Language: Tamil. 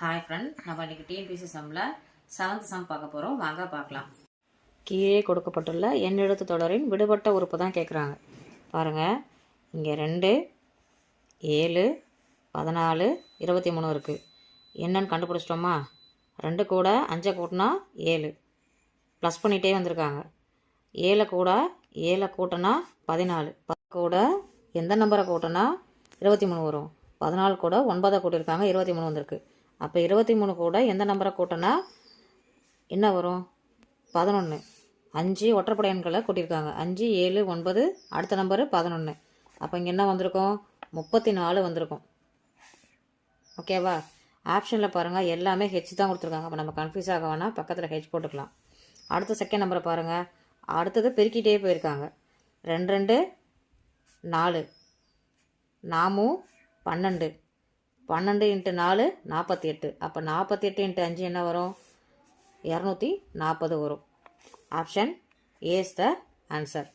ஹாய் ஃப்ரெண்ட், நம்ம இன்றைக்கி டிஎன்பிசி சம்மில் 7th சம் பார்க்க போகிறோம். வாங்க பார்க்கலாம். கீழே கொடுக்கப்பட்டுள்ள எண்ணெழுத்து தொடரின் விடுபட்ட உறுப்பு தான் கேட்குறாங்க. பாருங்கள், இங்கே 2, 7, 14, 23 இருக்குது. என்னன்னு கண்டுபிடிச்சிட்டோமா? 2 கூட 5 கூட்டினா 7, ப்ளஸ் பண்ணிகிட்டே வந்திருக்காங்க. 7 கூட 7 கூட்டினா 14, 10 கூட எந்த நம்பரை கூட்டினா 23 வரும். 14 கூட 9 கூட்டியிருக்காங்க, 23 வந்திருக்கு. அப்போ 23 கூட எந்த நம்பரை கூட்டினா என்ன வரும்? 11. 5 ஒற்றைப்படை எண்களை கூட்டியிருக்காங்க. 5, 7, 9, அடுத்த நம்பரு 11. அப்போ இங்கே என்ன வந்திருக்கும்? 34 வந்திருக்கும். ஓகேவா? ஆப்ஷனில் பாருங்கள், எல்லாமே ஹெச் தான் கொடுத்துருக்காங்க. அப்போ நம்ம கன்ஃபியூஸ் ஆக வேணால் பக்கத்தில் ஹெச் போட்டுக்கலாம். அடுத்த செகண்ட் நம்பரை பாருங்கள், அடுத்தது பெருக்கிட்டே போயிருக்காங்க. 2, 2, 4, 4, 12, 12 × 4 48. அப்போ 48 × 5 என்ன வரும்? 240 வரும். Option A is the answer.